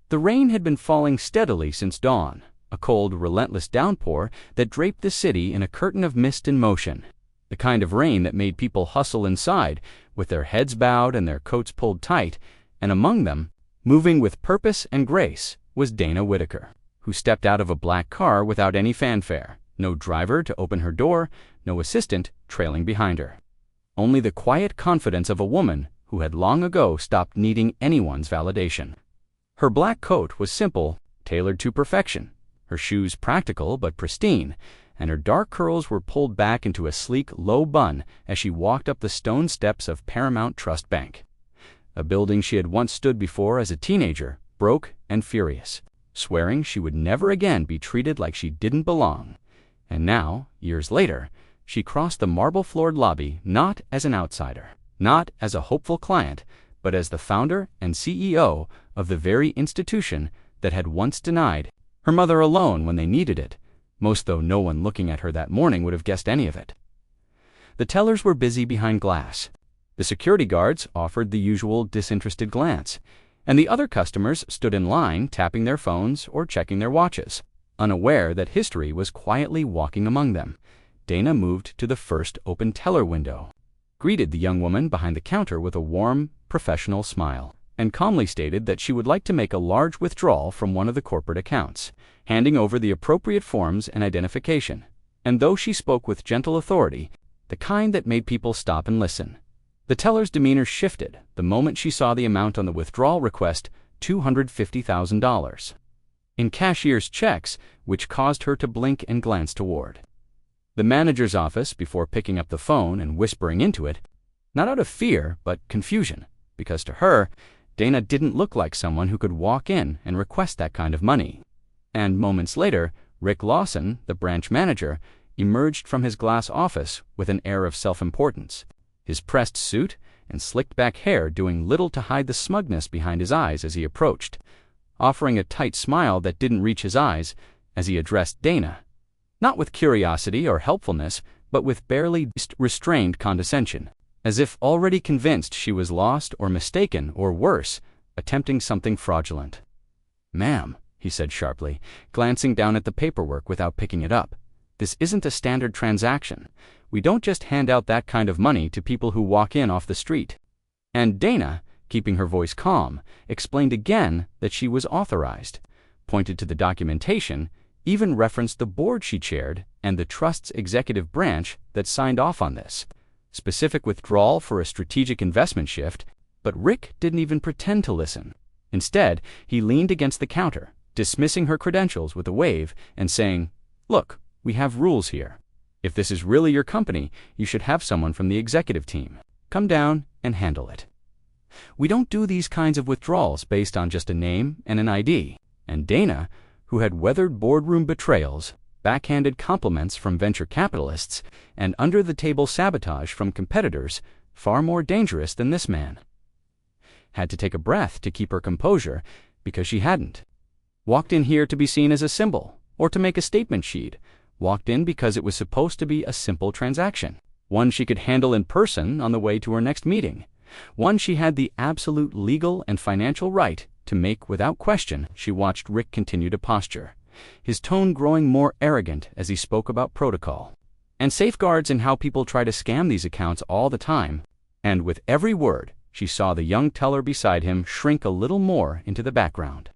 The rain had been falling steadily since dawn, a cold, relentless downpour that draped the city in a curtain of mist in motion, the kind of rain that made people hustle inside, with their heads bowed and their coats pulled tight, and among them, moving with purpose and grace, was Dana Whitaker, who stepped out of a black car without any fanfare, no driver to open her door, no assistant trailing behind her. Only the quiet confidence of a woman who had long ago stopped needing anyone's validation. Her black coat was simple, tailored to perfection, her shoes practical but pristine, and her dark curls were pulled back into a sleek, low bun as she walked up the stone steps of Paramount Trust Bank, a building she had once stood before as a teenager, broke and furious, swearing she would never again be treated like she didn't belong. And now, years later, she crossed the marble-floored lobby not as an outsider, not as a hopeful client, but as the founder and CEO of the very institution that had once denied her mother a loan when they needed it, most though no one looking at her that morning would have guessed any of it. The tellers were busy behind glass. The security guards offered the usual disinterested glance, and the other customers stood in line tapping their phones or checking their watches, unaware that history was quietly walking among them. Dana moved to the first open teller window, greeted the young woman behind the counter with a warm, professional smile, and calmly stated that she would like to make a large withdrawal from one of the corporate accounts, handing over the appropriate forms and identification. And though she spoke with gentle authority, the kind that made people stop and listen, the teller's demeanor shifted the moment she saw the amount on the withdrawal request, $250,000. In cashier's checks, which caused her to blink and glance toward the manager's office before picking up the phone and whispering into it, not out of fear, but confusion, because to her, Dana didn't look like someone who could walk in and request that kind of money. And moments later, Rick Lawson, the branch manager, emerged from his glass office with an air of self-importance, his pressed suit and slicked-back hair doing little to hide the smugness behind his eyes as he approached, offering a tight smile that didn't reach his eyes as he addressed Dana, not with curiosity or helpfulness, but with barely restrained condescension, as if already convinced she was lost or mistaken or worse, attempting something fraudulent. "Ma'am," he said sharply, glancing down at the paperwork without picking it up, "this isn't a standard transaction. We don't just hand out that kind of money to people who walk in off the street." And Dana, keeping her voice calm, explained again that she was authorized, pointed to the documentation, even referenced the board she chaired and the trust's executive branch that signed off on this specific withdrawal for a strategic investment shift. But Rick didn't even pretend to listen. Instead, he leaned against the counter, dismissing her credentials with a wave and saying, "Look, we have rules here. If this is really your company, you should have someone from the executive team come down and handle it. We don't do these kinds of withdrawals based on just a name and an ID." And Dana, who had weathered boardroom betrayals, backhanded compliments from venture capitalists, and under-the-table sabotage from competitors far more dangerous than this man, had to take a breath to keep her composure, because she hadn't walked in here to be seen as a symbol or to make a statement. She'd walked in because it was supposed to be a simple transaction, one she could handle in person on the way to her next meeting, one she had the absolute legal and financial right to make without question. She watched Rick continue to posture, his tone growing more arrogant as he spoke about protocol and safeguards and how people try to scam these accounts all the time. And with every word, she saw the young teller beside him shrink a little more into the background,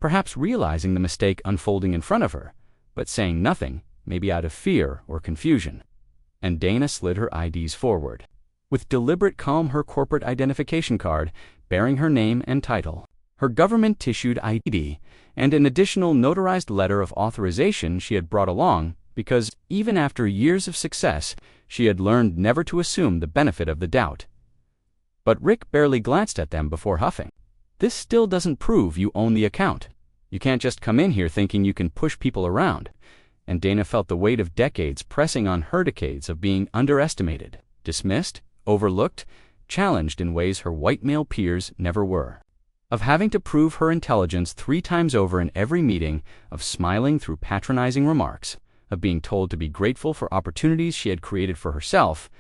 perhaps realizing the mistake unfolding in front of her, but saying nothing, maybe out of fear or confusion. And Dana slid her IDs forward, with deliberate calm, her corporate identification card bearing her name and title, her government-issued ID, and an additional notarized letter of authorization she had brought along because, even after years of success, she had learned never to assume the benefit of the doubt. But Rick barely glanced at them before huffing, "This still doesn't prove you own the account. You can't just come in here thinking you can push people around." And Dana felt the weight of decades pressing on her, decades of being underestimated, dismissed, overlooked, challenged in ways her white male peers never were, of having to prove her intelligence 3 times over in every meeting, of smiling through patronizing remarks, of being told to be grateful for opportunities she had created for herself,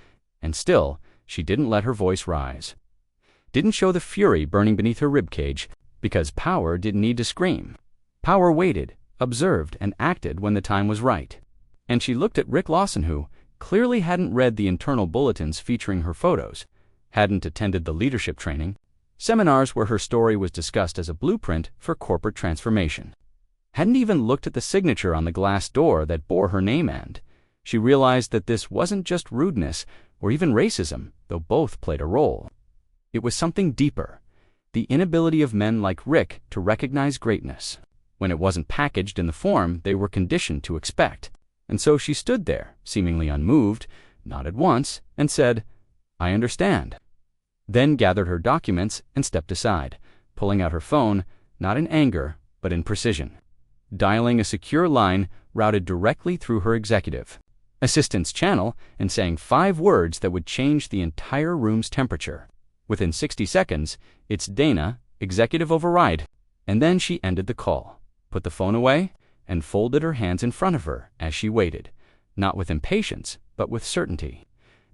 and still, she didn't let her voice rise, didn't show the fury burning beneath her ribcage, Because power didn't need to scream. Power waited, observed, and acted when the time was right. And she looked at Rick Lawson, who clearly hadn't read the internal bulletins featuring her photos, hadn't attended the leadership training, seminars where her story was discussed as a blueprint for corporate transformation, hadn't even looked at the signature on the glass door that bore her name, and she realized that this wasn't just rudeness or even racism, though both played a role. It was something deeper, the inability of men like Rick to recognize greatness when it wasn't packaged in the form they were conditioned to expect. And so she stood there, seemingly unmoved, nodded once, and said, "I understand." Then gathered her documents and stepped aside, pulling out her phone, not in anger, but in precision, dialing a secure line routed directly through her executive assistant's channel and saying 5 words that would change the entire room's temperature. Within 60 seconds, "It's Dana, executive override." And then she ended the call, put the phone away, and folded her hands in front of her as she waited, not with impatience, but with certainty.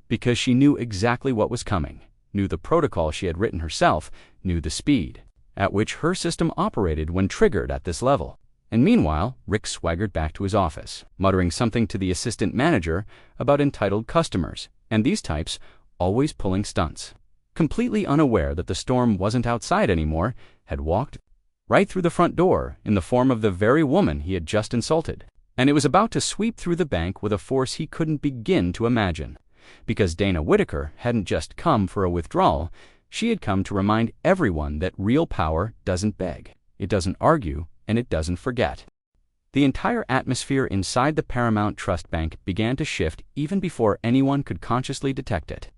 Because she knew exactly what was coming, knew the protocol she had written herself, knew the speed at which her system operated when triggered at this level. And meanwhile, Rick swaggered back to his office, muttering something to the assistant manager about entitled customers, and these types always pulling stunts. Completely unaware that the storm wasn't outside anymore, had walked right through the front door in the form of the very woman he had just insulted. And it was about to sweep through the bank with a force he couldn't begin to imagine. Because Dana Whitaker hadn't just come for a withdrawal, she had come to remind everyone that real power doesn't beg, it doesn't argue, and it doesn't forget. The entire atmosphere inside the Paramount Trust Bank began to shift even before anyone could consciously detect it.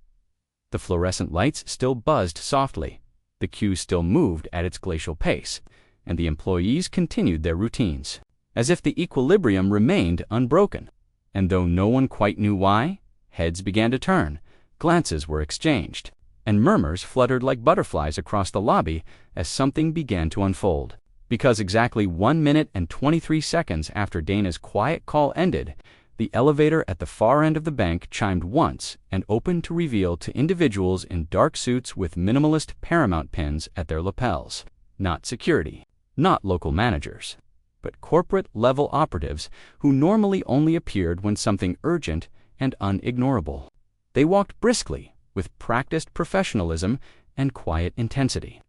The fluorescent lights still buzzed softly, the queue still moved at its glacial pace, and the employees continued their routines, as if the equilibrium remained unbroken. And though no one quite knew why, heads began to turn, glances were exchanged, and murmurs fluttered like butterflies across the lobby as something began to unfold. Because exactly 1 minute and 23 seconds after Dana's quiet call ended, the elevator at the far end of the bank chimed once and opened to reveal to individuals in dark suits with minimalist Paramount pins at their lapels. Not security, not local managers, but corporate-level operatives who normally only appeared when something urgent and unignorable. They walked briskly, with practiced professionalism and quiet intensity,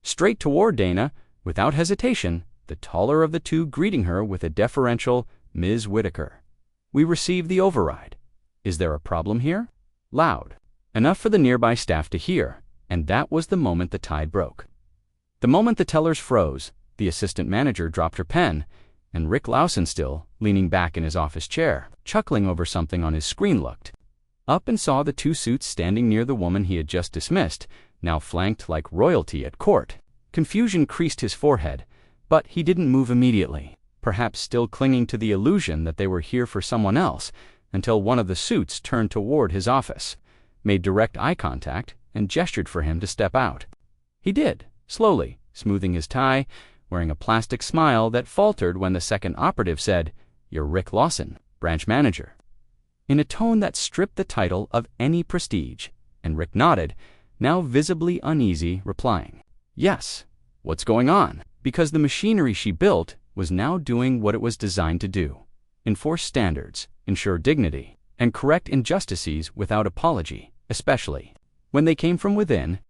straight toward Dana, without hesitation, the taller of the two greeting her with a deferential "Ms. Whitaker. We received the override. Is there a problem here?" Loud, enough for the nearby staff to hear, and that was the moment the tide broke. The moment the tellers froze, the assistant manager dropped her pen, and Rick Lawson, still leaning back in his office chair, chuckling over something on his screen, looked up and saw the 2 suits standing near the woman he had just dismissed, now flanked like royalty at court. Confusion creased his forehead, but he didn't move immediately, perhaps still clinging to the illusion that they were here for someone else, until one of the suits turned toward his office, made direct eye contact, and gestured for him to step out. He did, slowly, smoothing his tie, wearing a plastic smile that faltered when the second operative said, "You're Rick Lawson, branch manager," in a tone that stripped the title of any prestige, and Rick nodded, now visibly uneasy, replying, "Yes, what's going on?" Because the machinery she built was now doing what it was designed to do: enforce standards, ensure dignity, and correct injustices without apology, especially when they came from within.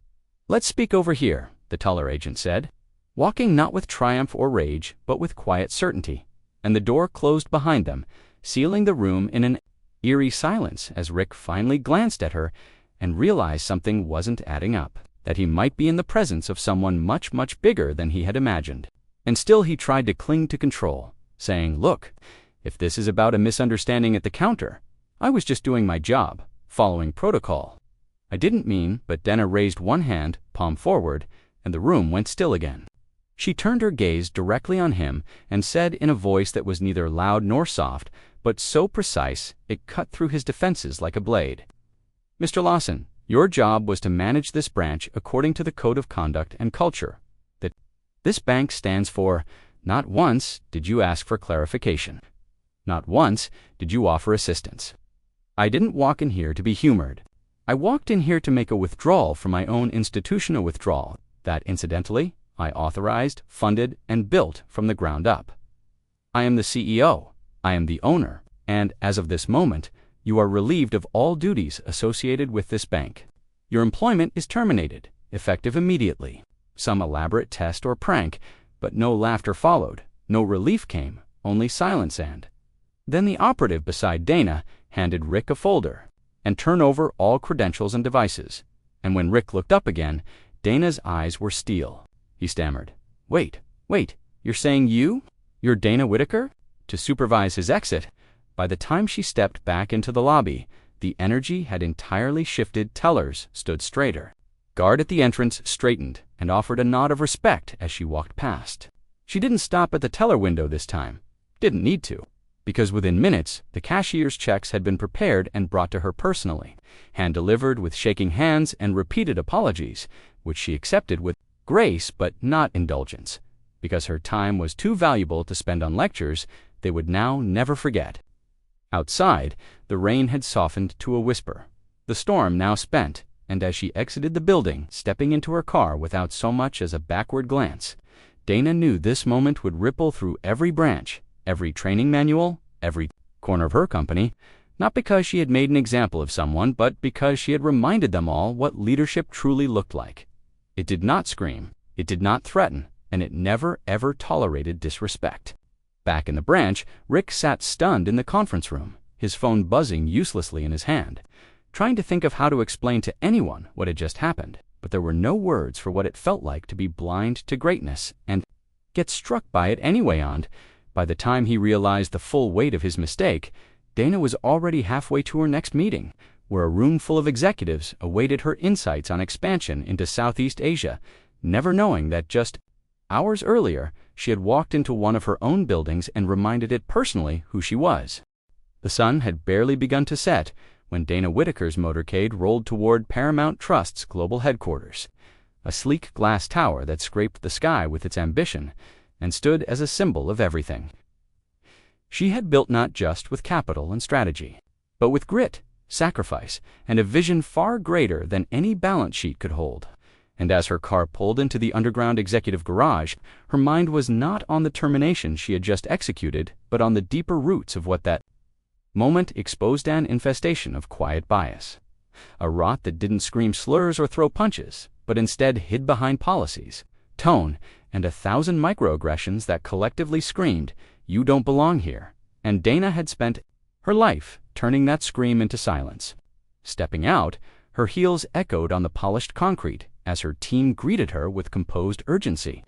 "Let's speak over here," the taller agent said, walking not with triumph or rage, but with quiet certainty, and the door closed behind them, sealing the room in an eerie silence as Rick finally glanced at her and realized something wasn't adding up, that he might be in the presence of someone much, much bigger than he had imagined. And still he tried to cling to control, saying, "Look, if this is about a misunderstanding at the counter, I was just doing my job, following protocol. I didn't mean," but Dana raised one hand, palm forward, and the room went still again. She turned her gaze directly on him and said in a voice that was neither loud nor soft, but so precise it cut through his defenses like a blade, "Mr. Lawson, your job was to manage this branch according to the code of conduct and culture that this bank stands for. Not once did you ask for clarification. Not once did you offer assistance. I didn't walk in here to be humored. I walked in here to make a withdrawal from my own institutional withdrawal that, incidentally, I authorized, funded, and built from the ground up. I am the CEO. I am the owner. And as of this moment, you are relieved of all duties associated with this bank. Your employment is terminated, effective immediately. Some elaborate test or prank, but no laughter followed, no relief came, only silence and. Then the operative beside Dana handed Rick a folder and turned over all credentials and devices. And when Rick looked up again, Dana's eyes were steel. He stammered, Wait, you're saying you're Dana Whitaker?" To supervise his exit, by the time she stepped back into the lobby, the energy had entirely shifted. Tellers stood straighter. Guard at the entrance straightened and offered a nod of respect as she walked past. She didn't stop at the teller window this time. Didn't need to, because within minutes, the cashier's checks had been prepared and brought to her personally, hand-delivered with shaking hands and repeated apologies, which she accepted with grace but not indulgence, because her time was too valuable to spend on lectures they would now never forget. Outside, the rain had softened to a whisper, the storm now spent, and as she exited the building, stepping into her car without so much as a backward glance, Dana knew this moment would ripple through every branch, every training manual, every corner of her company, not because she had made an example of someone, but because she had reminded them all what leadership truly looked like. It did not scream, it did not threaten, and it never ever tolerated disrespect. Back in the branch, Rick sat stunned in the conference room, his phone buzzing uselessly in his hand, trying to think of how to explain to anyone what had just happened, but there were no words for what it felt like to be blind to greatness and get struck by it anyway. And by the time he realized the full weight of his mistake, Dana was already halfway to her next meeting, where a room full of executives awaited her insights on expansion into Southeast Asia, never knowing that just hours earlier she had walked into one of her own buildings and reminded it personally who she was. The sun had barely begun to set when Dana Whitaker's motorcade rolled toward Paramount Trust's global headquarters, a sleek glass tower that scraped the sky with its ambition and stood as a symbol of everything she had built, not just with capital and strategy, but with grit, sacrifice, and a vision far greater than any balance sheet could hold. And as her car pulled into the underground executive garage, her mind was not on the termination she had just executed, but on the deeper roots of what that moment exposed: an infestation of quiet bias. A rot that didn't scream slurs or throw punches, but instead hid behind policies, tone, and 1,000 microaggressions that collectively screamed, "You don't belong here." And Dana had spent her life turning that scream into silence. Stepping out, her heels echoed on the polished concrete as her team greeted her with composed urgency,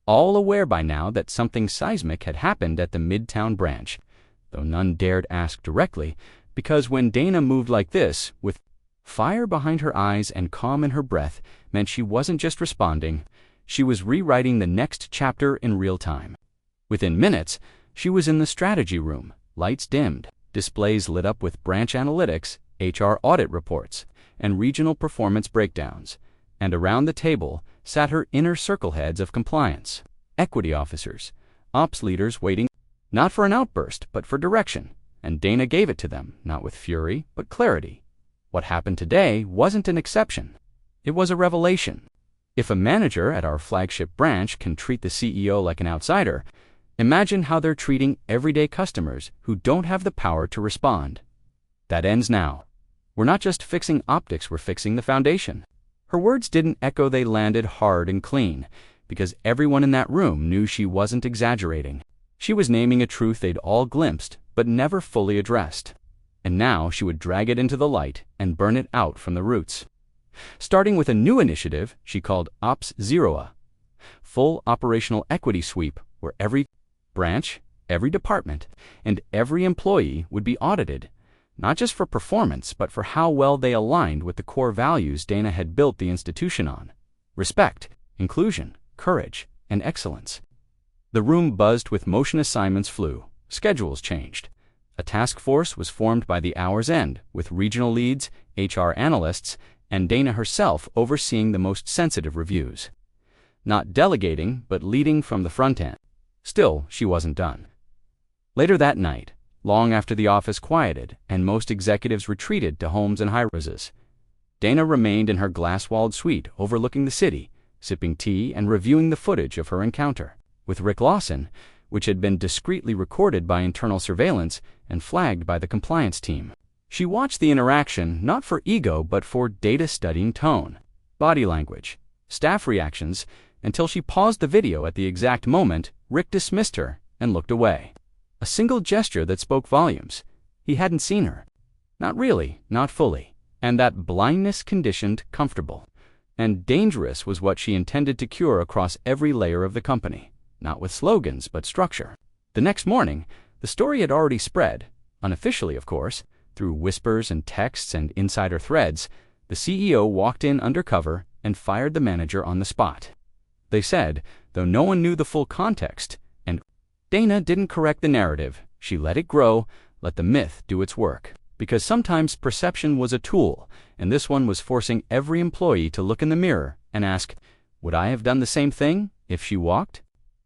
all aware by now that something seismic had happened at the Midtown branch, though none dared ask directly, because when Dana moved like this, with fire behind her eyes and calm in her breath, meant she wasn't just responding, she was rewriting the next chapter in real time. Within minutes, she was in the strategy room, lights dimmed, displays lit up with branch analytics, HR audit reports, and regional performance breakdowns, and around the table sat her inner circle heads of compliance, equity officers, ops leaders waiting not for an outburst but for direction, and Dana gave it to them, not with fury but clarity. What happened today wasn't an exception. It was a revelation. If a manager at our flagship branch can treat the CEO like an outsider, imagine how they're treating everyday customers who don't have the power to respond. That ends now. We're not just fixing optics, we're fixing the foundation. Her words didn't echo, they landed hard and clean, because everyone in that room knew she wasn't exaggerating. She was naming a truth they'd all glimpsed, but never fully addressed. And now she would drag it into the light and burn it out from the roots. Starting with a new initiative she called Ops Zeroa, full operational equity sweep, where every branch, every department, and every employee would be audited, not just for performance, but for how well they aligned with the core values Dana had built the institution on: respect, inclusion, courage, and excellence. The room buzzed with motion. Assignments flew, schedules changed. A task force was formed by the hour's end, with regional leads, HR analysts, and Dana herself overseeing the most sensitive reviews. Not delegating, but leading from the front end. Still, she wasn't done. Later that night, long after the office quieted and most executives retreated to homes and high-rises, Dana remained in her glass-walled suite overlooking the city, sipping tea and reviewing the footage of her encounter with Rick Lawson, which had been discreetly recorded by internal surveillance and flagged by the compliance team. She watched the interaction not for ego but for data studying tone, body language, staff reactions, until she paused the video at the exact moment Rick dismissed her and looked away. A single gesture that spoke volumes. He hadn't seen her. Not really, not fully. And that blindness conditioned comfortable. And dangerous was what she intended to cure across every layer of the company. Not with slogans, but structure. The next morning, the story had already spread, unofficially of course, through whispers and texts and insider threads. The CEO walked in undercover and fired the manager on the spot. They said, though no one knew the full context, and Dana didn't correct the narrative. She let it grow, let the myth do its work. Because sometimes perception was a tool, and this one was forcing every employee to look in the mirror and ask, would I have done the same thing if she walked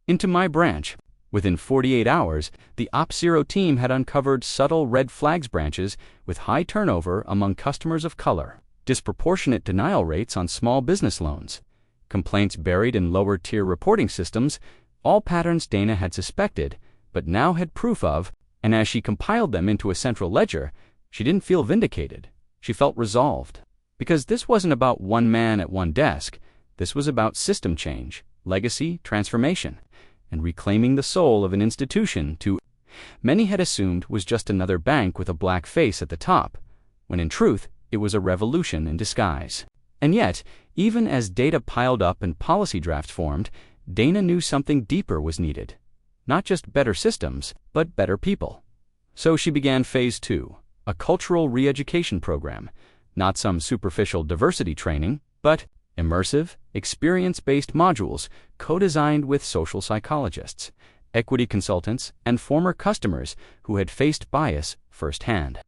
into my branch? Within 48 hours, the OpZero team had uncovered subtle red flags branches with high turnover among customers of color, disproportionate denial rates on small business loans, complaints buried in lower-tier reporting systems, all patterns Dana had suspected, but now had proof of, and as she compiled them into a central ledger, she didn't feel vindicated. She felt resolved. Because this wasn't about one man at one desk. This was about system change, legacy, transformation, and reclaiming the soul of an institution to many had assumed was just another bank with a black face at the top, when in truth it was a revolution in disguise. And yet, even as data piled up and policy drafts formed, Dana knew something deeper was needed. Not just better systems, but better people. So she began Phase 2, a cultural re-education program, not some superficial diversity training, but immersive, experience-based modules co-designed with social psychologists, equity consultants, and former customers who had faced bias firsthand.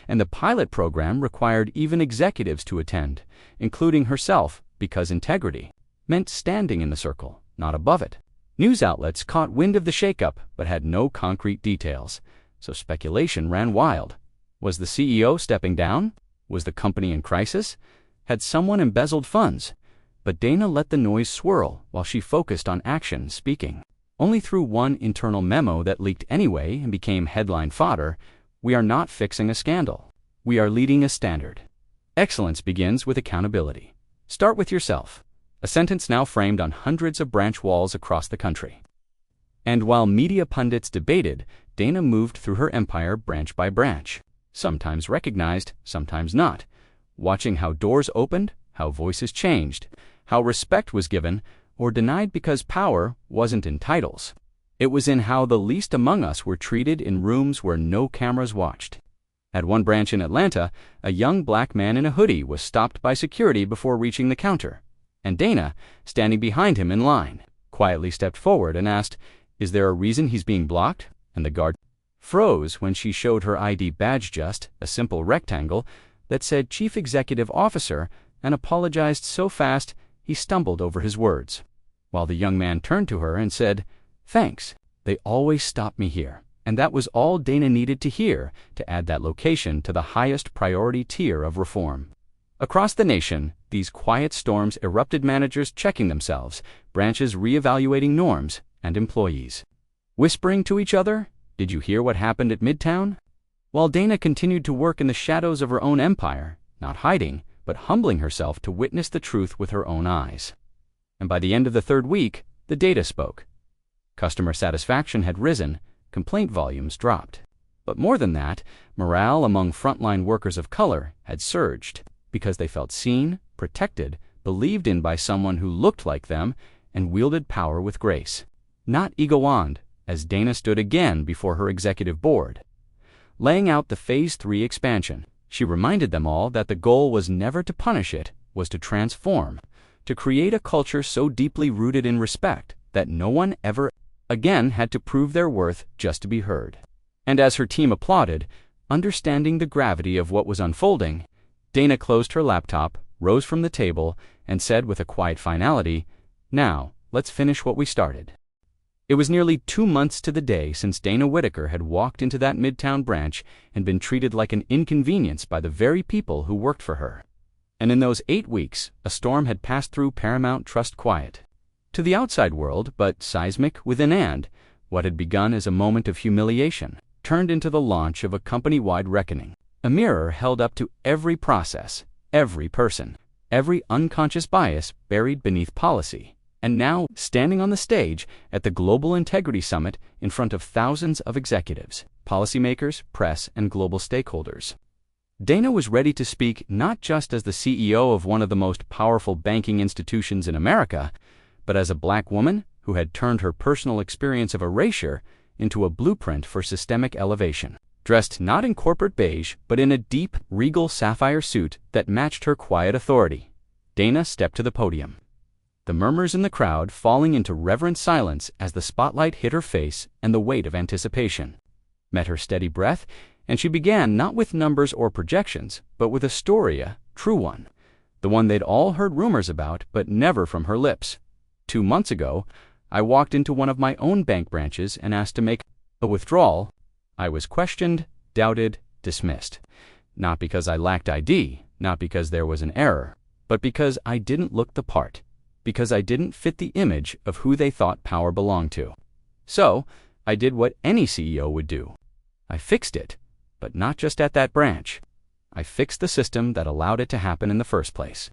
And the pilot program required even executives to attend, including herself, because integrity meant standing in the circle, not above it. News outlets caught wind of the shakeup but had no concrete details, so speculation ran wild. Was the CEO stepping down? Was the company in crisis? Had someone embezzled funds? But Dana let the noise swirl while she focused on action speaking. Only through one internal memo that leaked anyway and became headline fodder, we are not fixing a scandal. We are leading a standard. Excellence begins with accountability. Start with yourself. A sentence now framed on hundreds of branch walls across the country. And while media pundits debated, Dana moved through her empire branch by branch, sometimes recognized, sometimes not, watching how doors opened, how voices changed, how respect was given or denied because power wasn't in titles. It was in how the least among us were treated in rooms where no cameras watched. At one branch in Atlanta, a young black man in a hoodie was stopped by security before reaching the counter, and Dana, standing behind him in line, quietly stepped forward and asked, "Is there a reason he's being blocked?" And the guard froze when she showed her ID badge, just a simple rectangle that said Chief Executive Officer, and apologized so fast he stumbled over his words, while the young man turned to her and said, "Thanks. They always stop me here." And that was all Dana needed to hear to add that location to the highest priority tier of reform. Across the nation, these quiet storms erupted, managers checking themselves, branches reevaluating norms, and employees whispering to each other, "Did you hear what happened at Midtown?" While Dana continued to work in the shadows of her own empire, not hiding, but humbling herself to witness the truth with her own eyes. And by the end of the third week, the data spoke. Customer satisfaction had risen, complaint volumes dropped. But more than that, morale among frontline workers of color had surged because they felt seen, protected, believed in by someone who looked like them and wielded power with grace. Not ego-wand, as Dana stood again before her executive board. Laying out the Phase 3 expansion, she reminded them all that the goal was never to punish, it was to transform, to create a culture so deeply rooted in respect that no one ever again had to prove their worth just to be heard. And as her team applauded, understanding the gravity of what was unfolding, Dana closed her laptop, rose from the table, and said with a quiet finality, "Now, let's finish what we started." It was nearly 2 months to the day since Dana Whitaker had walked into that Midtown branch and been treated like an inconvenience by the very people who worked for her. And in those 8 weeks, a storm had passed through Paramount Trust quiet. To the outside world, but seismic within, and what had begun as a moment of humiliation turned into the launch of a company-wide reckoning. A mirror held up to every process, every person, every unconscious bias buried beneath policy. And now, standing on the stage at the Global Integrity Summit in front of thousands of executives, policymakers, press, and global stakeholders, Dana was ready to speak not just as the CEO of one of the most powerful banking institutions in America, but as a black woman who had turned her personal experience of erasure into a blueprint for systemic elevation. Dressed not in corporate beige, but in a deep, regal sapphire suit that matched her quiet authority, Dana stepped to the podium. The murmurs in the crowd falling into reverent silence as the spotlight hit her face, and the weight of anticipation met her steady breath, and she began not with numbers or projections, but with a story, a true one, the one they'd all heard rumors about, but never from her lips. 2 months ago, I walked into one of my own bank branches and asked to make a withdrawal. I was questioned, doubted, dismissed. Not because I lacked ID, not because there was an error, but because I didn't look the part, because I didn't fit the image of who they thought power belonged to. So, I did what any CEO would do. I fixed it, but not just at that branch. I fixed the system that allowed it to happen in the first place.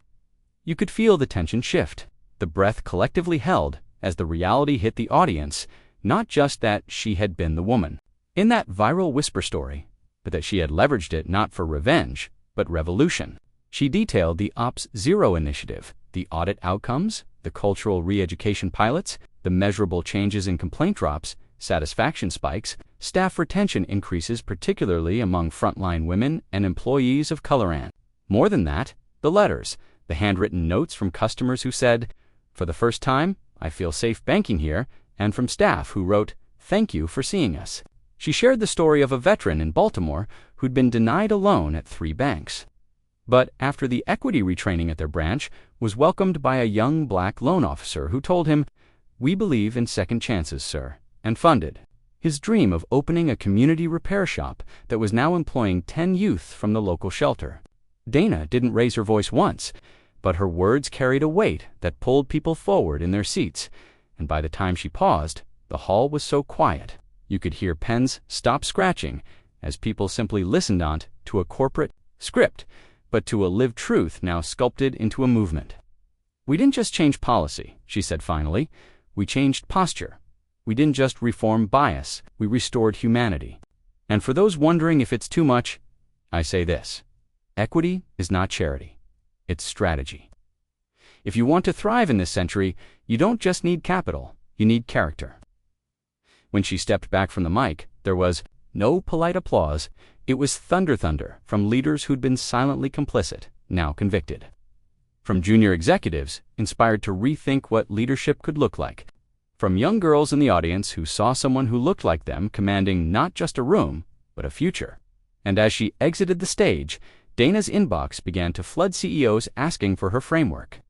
You could feel the tension shift, the breath collectively held as the reality hit the audience, not just that she had been the woman in that viral whisper story, but that she had leveraged it not for revenge, but revolution. She detailed the Ops Zero initiative, the audit outcomes, the cultural re-education pilots, the measurable changes in complaint drops, satisfaction spikes, staff retention increases particularly among frontline women and employees of color, and more than that, the letters, the handwritten notes from customers who said, "For the first time, I feel safe banking here," and from staff who wrote, "Thank you for seeing us." She shared the story of a veteran in Baltimore who'd been denied a loan at 3 banks. But after the equity retraining at their branch, was welcomed by a young black loan officer who told him, "We believe in second chances, sir," and funded his dream of opening a community repair shop that was now employing 10 youth from the local shelter. Dana didn't raise her voice once, but her words carried a weight that pulled people forward in their seats, and by the time she paused, the hall was so quiet you could hear pens stop scratching as people simply listened not to a corporate script, but to a lived truth now sculpted into a movement. "We didn't just change policy," she said finally. "We changed posture. We didn't just reform bias, we restored humanity. And for those wondering if it's too much, I say this: equity is not charity. It's strategy. If you want to thrive in this century, you don't just need capital, you need character." When she stepped back from the mic, there was no polite applause. It was thunder from leaders who'd been silently complicit, now convicted. From junior executives, inspired to rethink what leadership could look like. From young girls in the audience who saw someone who looked like them commanding not just a room, but a future. And as she exited the stage, Dana's inbox began to flood CEOs asking for her framework.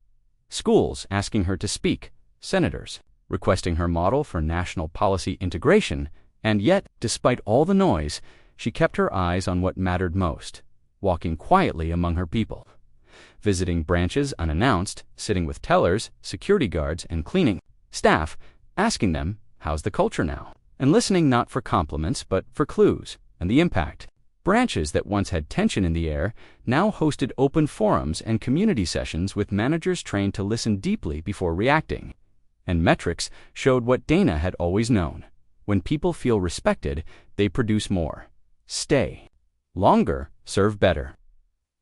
Schools asking her to speak, senators requesting her model for national policy integration, and yet, despite all the noise, she kept her eyes on what mattered most, walking quietly among her people, visiting branches unannounced, sitting with tellers, security guards, and cleaning staff, asking them, "How's the culture now?" and listening not for compliments but for clues and the impact. Branches that once had tension in the air now hosted open forums and community sessions with managers trained to listen deeply before reacting. And metrics showed what Dana had always known. When people feel respected, they produce more, stay longer, serve better.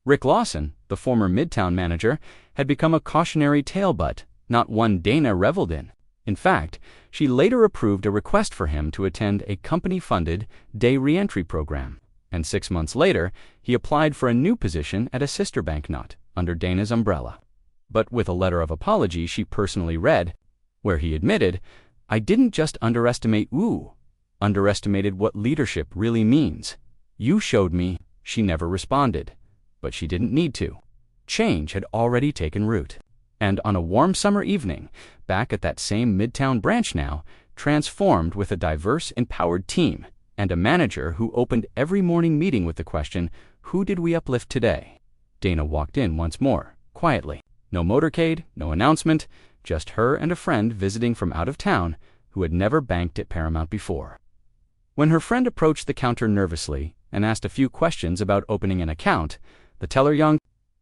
Rick Lawson, the former Midtown manager, had become a cautionary tale, but not one Dana reveled in. In fact, she later approved a request for him to attend a company-funded day reentry program. And 6 months later, he applied for a new position at a sister bank not under Dana's umbrella, but with a letter of apology she personally read, where he admitted, "I didn't just underestimated what leadership really means. You showed me." She never responded, but she didn't need to. Change had already taken root. And on a warm summer evening, back at that same Midtown branch now, transformed with a diverse, empowered team, and a manager who opened every morning meeting with the question, "Who did we uplift today?" Dana walked in once more, quietly. No motorcade, no announcement, just her and a friend visiting from out of town who had never banked at Paramount before. When her friend approached the counter nervously and asked a few questions about opening an account, the teller young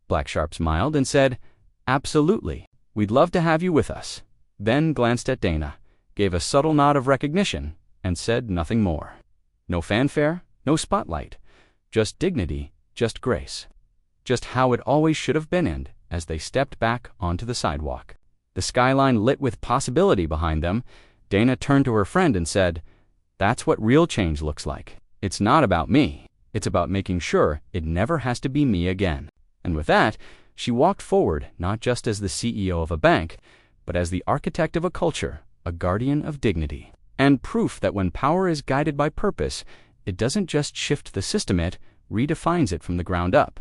Blacksharp smiled and said, "Absolutely, we'd love to have you with us," then glanced at Dana, gave a subtle nod of recognition, and said nothing more. No fanfare, no spotlight, just dignity, just grace. Just how it always should have been, and as they stepped back onto the sidewalk, the skyline lit with possibility behind them, Dana turned to her friend and said, "That's what real change looks like. It's not about me. It's about making sure it never has to be me again." And with that, she walked forward not just as the CEO of a bank, but as the architect of a culture, a guardian of dignity, and proof that when power is guided by purpose, it doesn't just shift the system, it redefines it from the ground up.